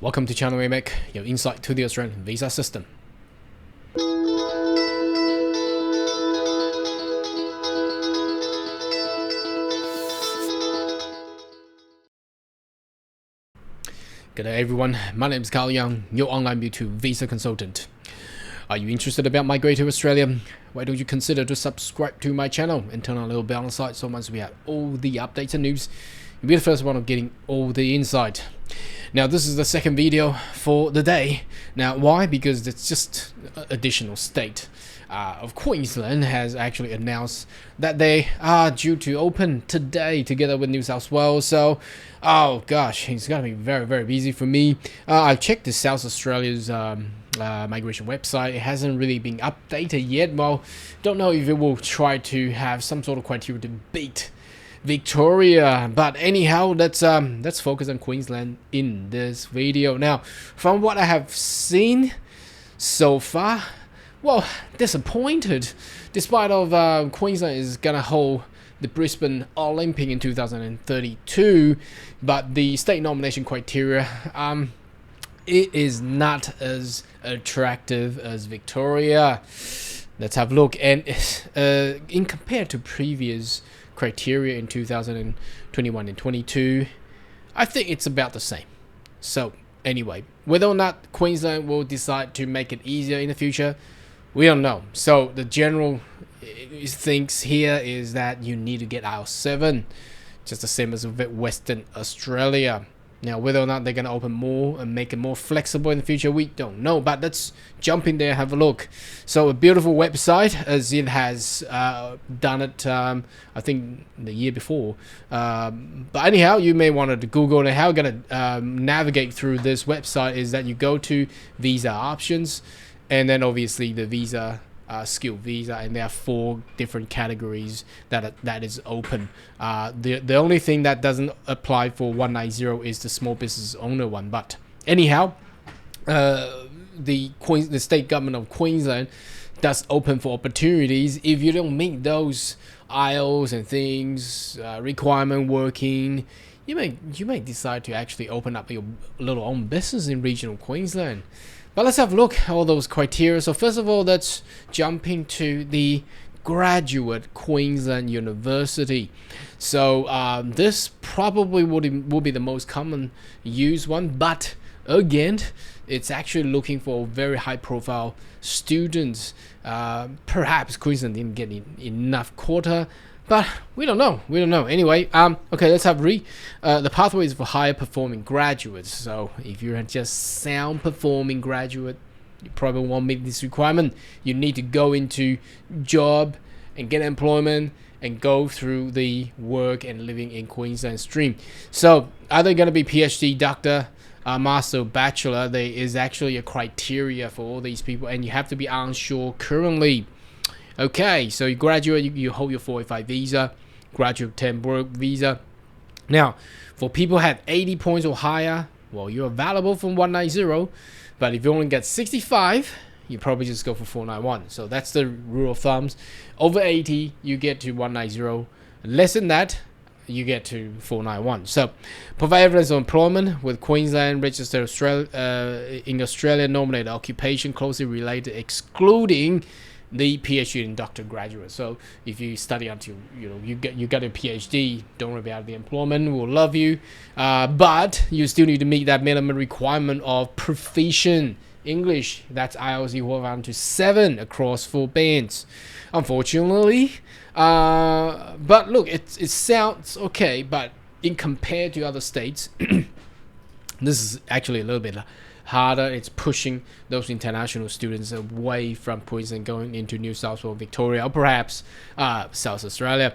Welcome to Channel Remake, your insight to the Australian visa system. Good day everyone, my name is Carl Young, your online B2 visa consultant. Are you interested about migrating to Australia? Why don't you consider to subscribe to my channel and turn on a little bell on the side so once we have all the updates and news, you'll be the first one of getting all the insight. Now this is the second video for the day. Now why? Because it's just additional state of Queensland has actually announced that they are due to open today together with New South Wales. So, oh gosh, it's gonna be very busy for me. I've checked the South Australia's migration website. It hasn't really been updated yet. Well, don't know if it will try to have some sort of criteria to beat Victoria, but anyhow, let's focus on Queensland in this video. Now, from what I have seen so far, well, disappointed. Despite of Queensland is gonna hold the Brisbane Olympic in 2032, but the state nomination criteria, it is not as attractive as Victoria. Let's have a look, and in compared to previous criteria in 2021 and 22, I think it's about the same. So anyway, whether or not Queensland will decide to make it easier in the future, we don't know. So the general thinks here is that you need to get IELTS 7, just the same as Western Australia. Now, whether or not they're going to open more and make it more flexible in the future, we don't know. But let's jump in there and have a look. So a beautiful website, as it has done it, I think, the year before. But anyhow, you may want to Google it. How you're going to navigate through this website is that you go to visa options, and then obviously the visa skill visa, and there are 4 different categories that is open. The only thing that doesn't apply for 190 is the small business owner one. But anyhow, the state government of Queensland does open for opportunities. If you don't meet those IELTS and things requirement working, you may decide to actually open up your little own business in regional Queensland. But let's have a look at all those criteria. So first of all, let's jump into the graduate Queensland University. So this probably will be the most common used one, but again, it's actually looking for very high profile students. Perhaps Queensland didn't get enough quota, but we don't know. Anyway, okay, let's have the pathway is for higher performing graduates. So if you're just sound performing graduate, you probably won't meet this requirement. You need to go into job and get employment and go through the work and living in Queensland stream. So are they going to be PhD, doctor, master, bachelor? There is actually a criteria for all these people, and you have to be onshore currently. Okay, so you graduate, you hold your 485 visa, graduate temp work visa. Now, for people who had 80 points or higher, well, you're available from 190, but if you only get 65, you probably just go for 491. So that's the rule of thumbs. Over 80, you get to 190. Less than that, you get to 491. So, provide evidence of employment with Queensland registered in Australia nominated occupation closely related, excluding the PhD and doctor graduate. So if you study until you got a PhD, don't worry about the employment. We'll love you, but you still need to meet that minimum requirement of proficient English. That's IELTS equivalent to 7 across 4 bands. Unfortunately, but look, it sounds okay, but in compared to other states, this is actually a little bit harder. It's pushing those international students away from Queensland, going into New South Wales, Victoria, or perhaps South Australia.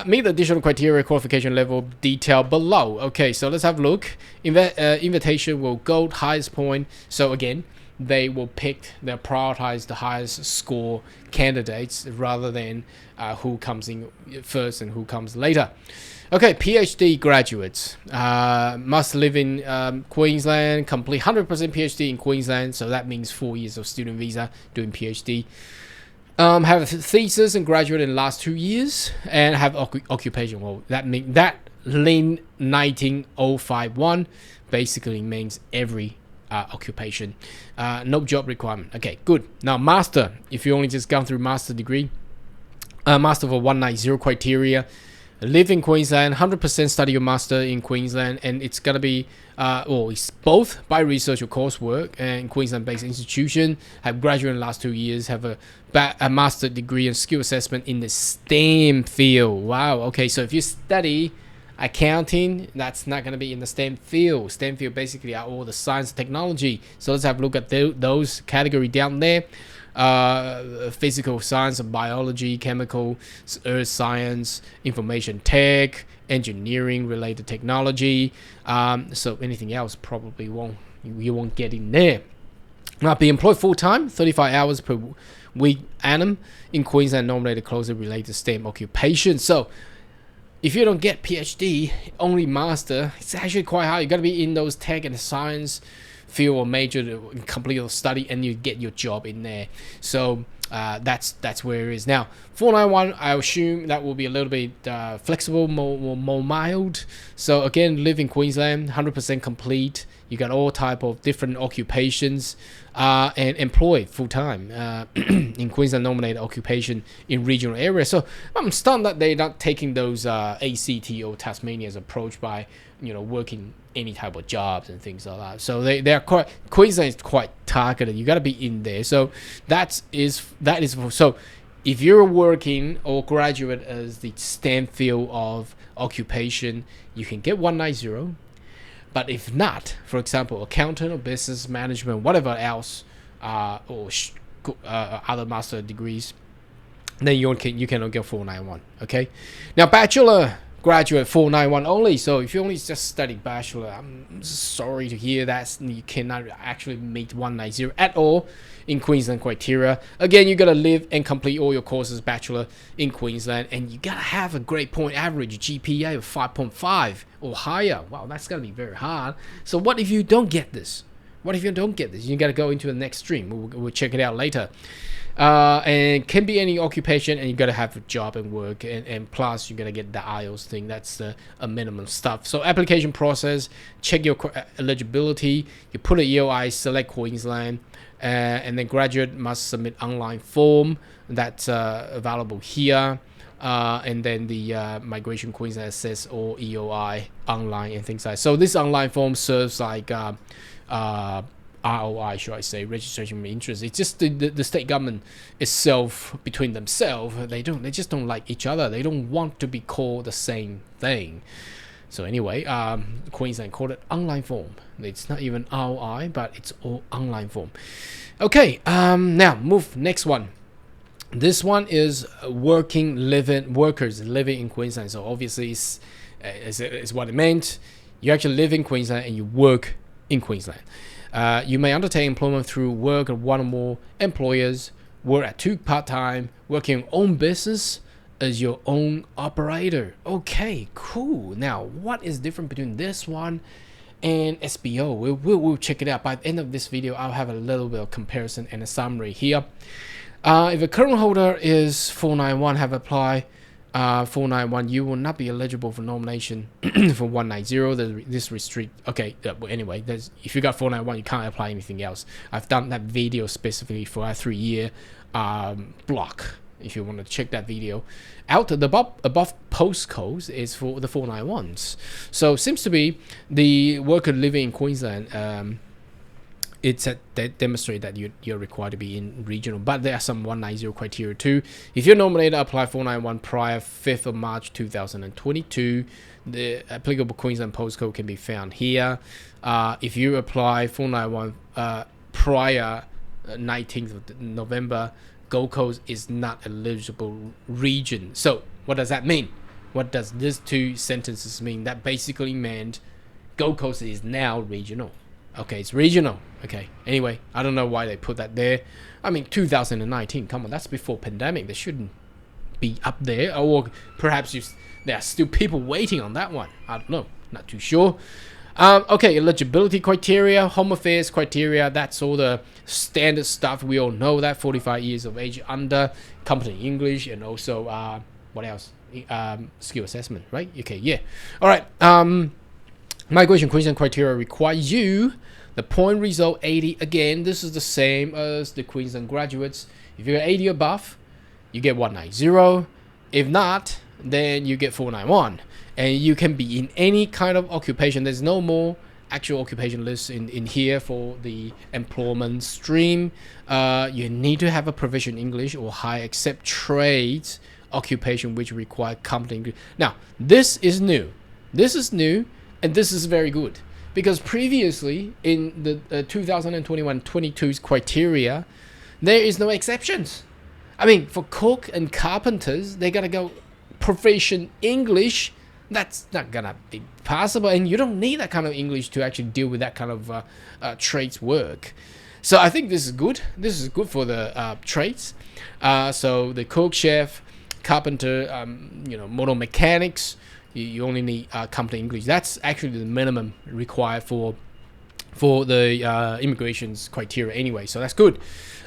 Meet the additional criteria, qualification level detail below. Okay, so let's have a look. Invitation will go highest point. So again, they'll prioritize the highest score candidates rather than who comes in first and who comes later. Okay, PhD graduates must live in Queensland, complete 100% PhD in Queensland, so that means 4 years of student visa doing PhD. Have a thesis and graduate in the last 2 years, and have occupation. Well, that means that LIN 19051 basically means every occupation. No job requirement. Okay, good. Now master, if you only just gone through master degree, master for 190 criteria, live in Queensland, 100% study your master in Queensland, and it's gonna be it's both by research or coursework, and Queensland-based institution, have graduated in the last 2 years, have a master degree in skill assessment in the STEM field. Wow. Okay, so if you study accounting, that's not going to be in the STEM field. STEM field basically are all the science and technology. So let's have a look at those category down there. Physical science, biology, chemical, earth science, information tech, engineering related technology. So anything else probably you won't get in there. Now, be employed full-time, 35 hours per week annum in Queensland, nominated closely related to STEM occupation. So if you don't get PhD, only master, it's actually quite hard. You got to be in those tech and science field or major to complete your study, and you get your job in there. So that's where it is. Now 491, I assume that will be a little bit flexible, more mild. So again, live in Queensland, 100% complete. You got all type of different occupations, and employed full-time in Queensland nominated occupation in regional areas. So I'm stunned that they're not taking those ACT or Tasmania's approach by working any type of jobs and things like that. So they're quite, Queensland is quite targeted. You got to be in there. So that is so if you're working or graduate as the STEM field of occupation, you can get 190. But if not, for example, accountant or business management, whatever else, or other master degrees, then you cannot get 491. Okay. Now bachelor, graduate 491 only. So if you only just study bachelor, I'm sorry to hear that you cannot actually meet 190 at all in Queensland criteria. Again, you gotta live and complete all your courses bachelor in Queensland, and you gotta have a grade point average GPA of 5.5 or higher. Wow, that's gonna be very hard. So what if you don't get this? You gotta go into the next stream. We'll check it out later. And can be any occupation, and you gotta have a job and work, and plus you gotta get the IELTS thing. That's a minimum stuff. So application process, check your eligibility, you put a EOI, select Queensland, and then graduate must submit online form that's available here, and then the Migration Queensland Assess or EOI online and things like that. So this online form serves like ROI, should I say, registration of interest. It's just the state government itself, between themselves, they just don't like each other. They don't want to be called the same thing. So anyway, Queensland called it online form. It's not even ROI, but it's all online form. Okay, now move next one. This one is workers living in Queensland. So obviously it's what it meant. You actually live in Queensland and you work in Queensland. You may undertake employment through work at one or more employers, work at 2 part-time, working your own business as your own operator. Okay, cool. Now, what is different between this one and SBO? We'll check it out. By the end of this video, I'll have a little bit of comparison and a summary here. If a current holder is 491, have applied 491, you will not be eligible for nomination for 190. This restrict. Okay, anyway, if you got 491, you can't apply anything else. I've done that video specifically for a 3-year block. If you want to check that video out, the above postcodes is for the 491s. So seems to be the worker living in Queensland. It's that demonstrate that you're required to be in regional, but there are some 190 criteria too. If you're nominated, apply 491 prior 5th of March 2022. The applicable Queensland postcode can be found here. If you apply 491 prior 19th of November, Gold Coast is not eligible region. So what does that mean? What does these two sentences mean? That basically meant Gold Coast is now regional. Okay, it's regional. Okay, anyway, I don't know why they put that there. I mean, 2019, come on, that's before pandemic. They shouldn't be up there. Or perhaps there are still people waiting on that one. I don't know, not too sure. Okay, eligibility criteria, home affairs criteria, that's all the standard stuff. We all know that, 45 years of age under, competent English, and also, what else? Skill assessment, right? Okay, yeah. All right, Migration Queensland criteria require you the point result 80. Again, this is the same as the Queensland graduates. If you get 80 above, you get 190. If not, then you get 491. And you can be in any kind of occupation. There's no more actual occupation list in here for the employment stream. You need to have a proficient English or high except trades occupation which require competent English. Now, this is new. This is new, and this is very good. Because previously, in the 2021-22's criteria, there is no exceptions. I mean, for cook and carpenters, they gotta go proficient English. That's not gonna be possible, and you don't need that kind of English to actually deal with that kind of trades work. So I think this is good. This is good for the trades. So the cook, chef, carpenter, motor mechanics, you only need competent English. That's actually the minimum required for the immigration's criteria anyway, so that's good.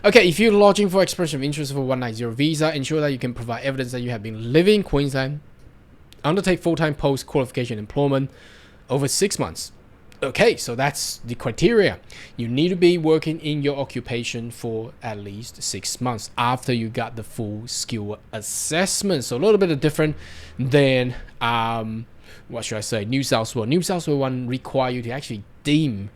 Okay, if you're lodging for expression of interest for 190 visa, ensure that you can provide evidence that you have been living in Queensland, undertake full-time post-qualification employment over 6 months. Okay, so that's the criteria. You need to be working in your occupation for at least 6 months after you got the full skill assessment. So a little bit different than what should I say, New South Wales. New South Wales one require you to actually deem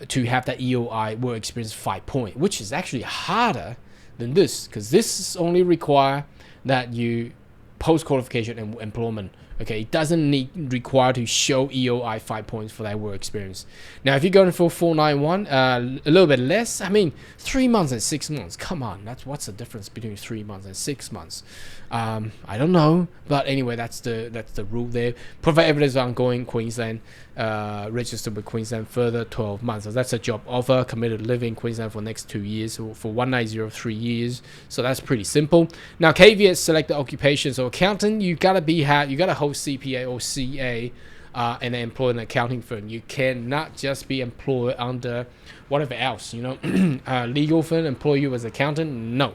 to have that EOI work experience 5 point, which is actually harder than this, because this only require that you post-qualification and employment. Okay, it doesn't require to show EOI 5 points for that work experience. Now, if you're going for 491, a little bit less. I mean, 3 months and 6 months. Come on, what's the difference between 3 months and 6 months? I don't know, but anyway, that's the rule there. Provide evidence of ongoing Queensland, registered with Queensland further 12 months. So that's a job offer. Committed to living in Queensland for next 2 years, so for 190 3 years. So that's pretty simple. Now, caveats: select the occupation. So accountant, you gotta hold CPA or CA, and then employ an accounting firm. You cannot just be employed under whatever else. Legal firm employ you as accountant? No.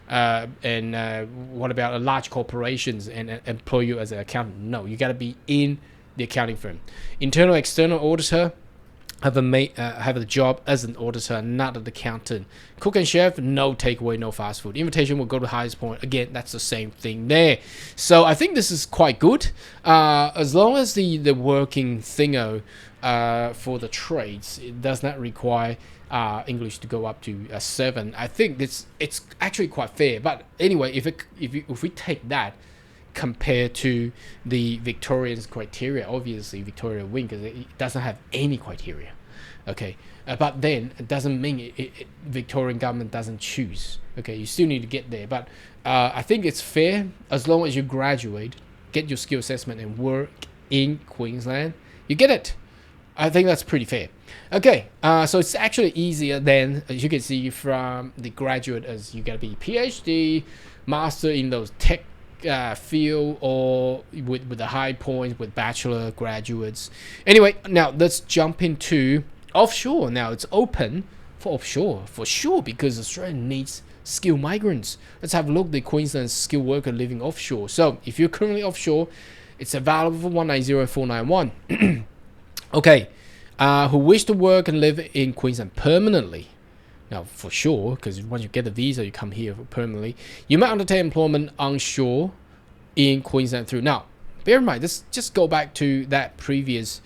What about a large corporations and employ you as an accountant? No, you got to be in the accounting firm. Internal, external auditor, have a job as an auditor, not an accountant. Cook and chef, no takeaway, no fast food. Invitation will go to the highest point. Again, that's the same thing there. So I think this is quite good. As long as the working thingo for the trades, it does not require English to go up to 7. I think it's actually quite fair. But anyway, if we take that compared to the Victorian's criteria, obviously Victoria win because it doesn't have any criteria. Okay, but then it doesn't mean Victorian government doesn't choose. Okay, you still need to get there, but I think it's fair as long as you graduate, get your skill assessment and work in Queensland, you get it. I think that's pretty fair. Okay, so it's actually easier than, as you can see from the graduate, as you gotta be PhD, master in those tech field, or with the high points with bachelor graduates. Anyway, now let's jump into offshore. Now it's open for offshore for sure because Australia needs skilled migrants. Let's have a look at the Queensland skilled worker living offshore. So if you're currently offshore, it's available for 190 and 491. Okay, who wish to work and live in Queensland permanently. Now, for sure, because once you get the visa, you come here permanently. You may undertake employment onshore in Queensland through. Now, bear in mind, let's just go back to that previous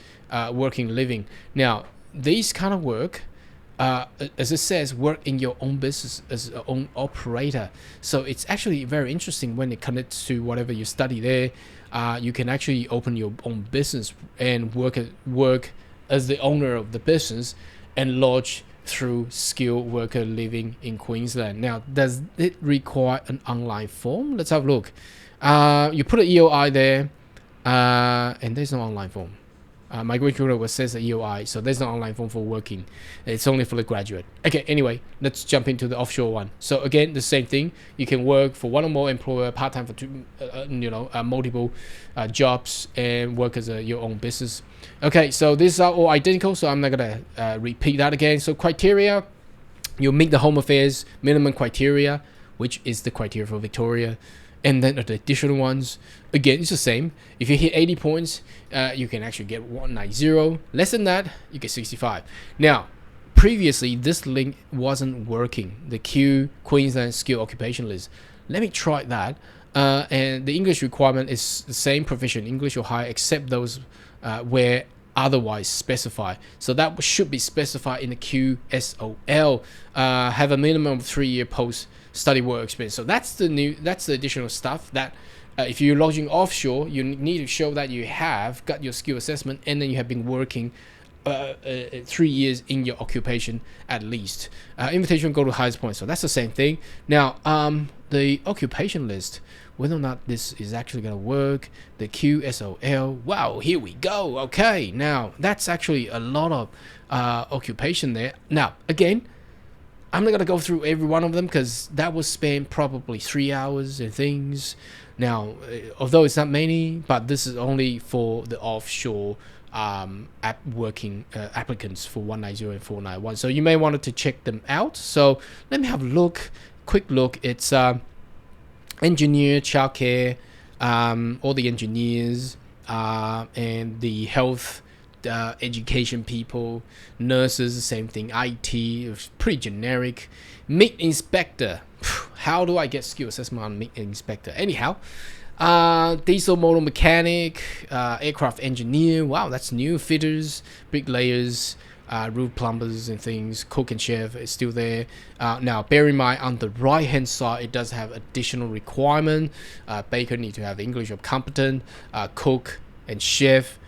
working living. Now, these kind of work, as it says, work in your own business as your own operator. So it's actually very interesting when it connects to whatever you study there. You can actually open your own business and work as the owner of the business and lodge through skilled worker living in Queensland. Now, does it require an online form? Let's have a look. You put an EOI there, and there's no online form. My graduate says the EOI, so there's no online form for working. It's only for the graduate. Okay, anyway, let's jump into the offshore one. So again, the same thing. You can work for one or more employer, part-time for two, multiple jobs, and work as your own business. Okay, so these are all identical, so I'm not gonna repeat that again. So criteria, you meet the Home Affairs minimum criteria, which is the criteria for Victoria, And then the additional ones, again, it's the same. If you hit 80 points, you can actually get 190. Less than that, you get 65. Now, previously, this link wasn't working. The Queensland skill occupation list. Let me try that. And the English requirement is the same proficient English or higher, except those where otherwise specified. So that should be specified in the QSOL. Have a minimum of 3-year post-study work experience. So that's the additional stuff that if you're lodging offshore, you need to show that you have got your skill assessment and then you have been working 3 years in your occupation at least. Invitation go to highest point. So that's the same thing. Now, the occupation list, whether or not this is actually going to work, the QSOL, wow, here we go. Okay, now that's actually a lot of occupation there. Now, again, I'm not going to go through every one of them because that will spend probably 3 hours and things. Now, although it's not many, but this is only for the offshore working applicants for 190 and 491. So you may want to check them out. So let me have a quick look. It's engineer, childcare, all the engineers, and the health, education people, nurses, the same thing. IT, it's pretty generic. Meat inspector. How do I get skill assessment on meat inspector? Anyhow, diesel motor mechanic, aircraft engineer. Wow, that's new. Fitters, bricklayers, roof plumbers and things. Cook and chef is still there. Now, bear in mind, on the right hand side, it does have additional requirement. Baker need to have English of competent. Cook and chef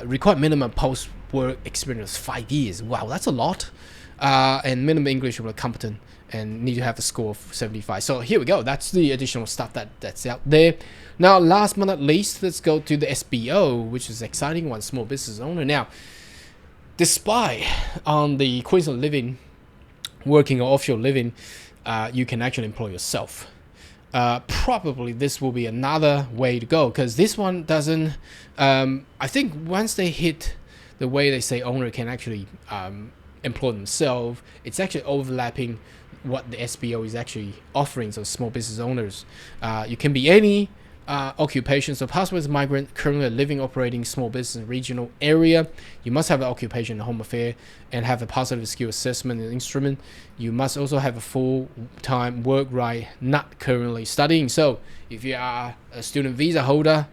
require minimum post work experience 5 years. Wow, that's a lot. And minimum English of competent and need to have a score of 75. So here we go. That's the additional stuff that's out there. Now, last but not least, let's go to the SBO, which is exciting one, small business owner. Now, despite on the Queensland living, working or offshore living, you can actually employ yourself. Probably this will be another way to go because this one doesn't. I think once they hit the way they say owner can actually employ themselves, it's actually overlapping what the SBO is actually offering. So small business owners, you can be any occupation. So passport migrant currently living operating small business regional area. You must have an occupation, home affair, and have a positive skill assessment and instrument. You must also have a full-time work right, not currently studying. So if you are a student visa holder,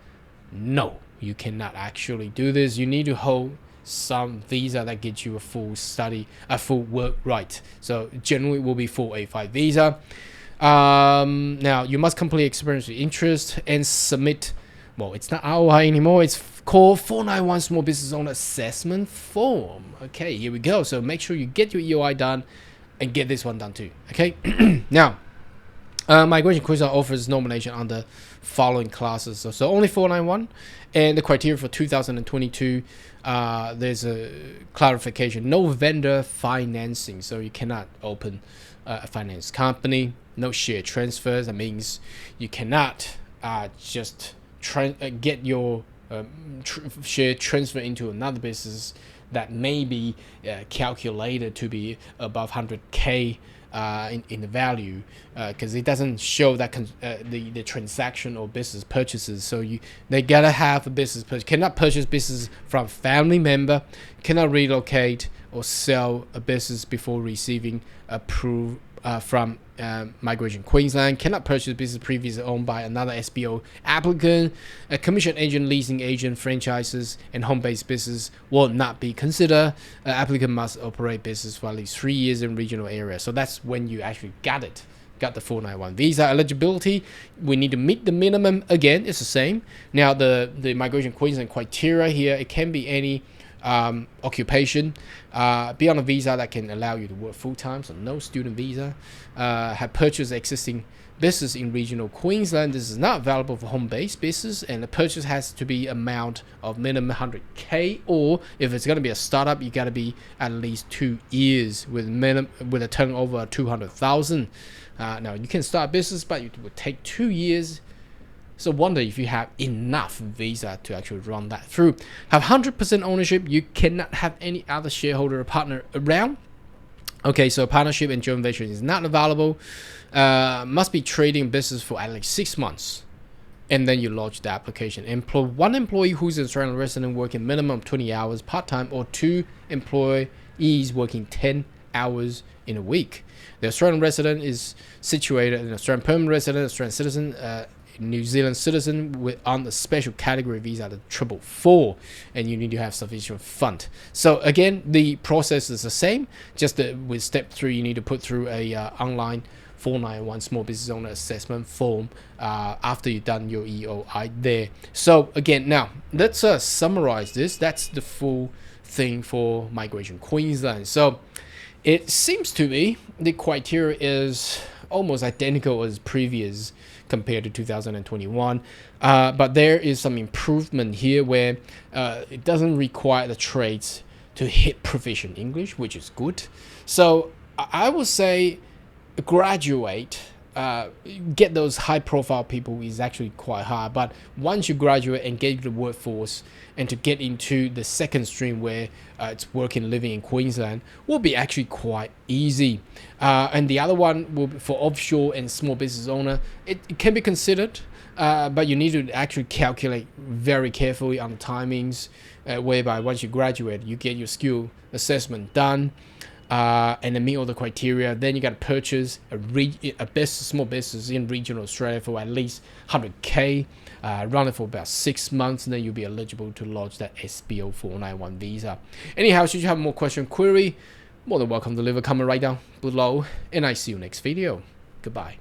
no, you cannot actually do this. You need to hold some visa that gets you a full work right. So generally it will be full A5 visa. Now you must complete experience with interest and submit. Well, it's not ROI anymore. It's called 491 Small Business Owner Assessment Form. Okay, here we go. So make sure you get your EOI done and get this one done too. Okay. Now, Migration Queensland offers nomination on the following classes. So only 491, and the criteria for 2022. There's a clarification. No vendor financing, so you cannot open a finance company. No share transfers. That means you cannot just get your share transfer into another business that may be calculated to be above 100K in the value, because it doesn't show that the transaction or business purchases. So they gotta have a business purchase. Cannot purchase business from family member. Cannot relocate or sell a business before receiving approval from Migration Queensland. Cannot purchase business previously owned by another SBO applicant. A commission agent, leasing agent, franchises, and home-based business will not be considered. Applicant must operate business for at least 3 years in regional area. So that's when you actually got the 491 visa eligibility. We need to meet the minimum. Again, it's the same. Now the Migration Queensland criteria here, it can be any occupation, be on a visa that can allow you to work full-time, so no student visa. Have purchased existing business in regional Queensland. This is not valuable for home-based business, and the purchase has to be amount of minimum 100K, or if it's going to be a startup, you got to be at least 2 years with a turnover of 200,000. Now you can start a business, but it would take 2 years. So wonder if you have enough visa to actually run that through. Have 100% ownership. You cannot have any other shareholder or partner around. Okay, so partnership and joint venture is not available. Must be trading business for at least 6 months. And then you lodge the application. One employee who's an Australian resident working minimum 20 hours part-time, or 2 employees working 10 hours in a week. The Australian resident is situated in Australian permanent resident, Australian citizen, New Zealand citizen on the special category visa, the 444, and you need to have sufficient fund. So again, the process is the same, just that with step 3, you need to put through a online 491 small business owner assessment form after you've done your EOI there. So again, now let's summarize this. That's the full thing for Migration Queensland. So it seems to me the criteria is almost identical as previous compared to 2021, but there is some improvement here where it doesn't require the trades to hit proficient English, which is good. So I would say graduate, get those high profile people is actually quite hard, but once you graduate, engage the workforce, and to get into the second stream where it's working, living in Queensland, will be actually quite easy. And the other one will be for offshore and small business owner. It can be considered, but you need to actually calculate very carefully on the timings, whereby once you graduate, you get your skill assessment done, and then meet all the criteria. Then you got to purchase a small business in regional Australia for at least 100k, run it for about 6 months, and then you'll be eligible to lodge that SBO 491 visa. Anyhow, should you have more question, query, more than welcome to leave a comment right down below, and I see you next video. Goodbye.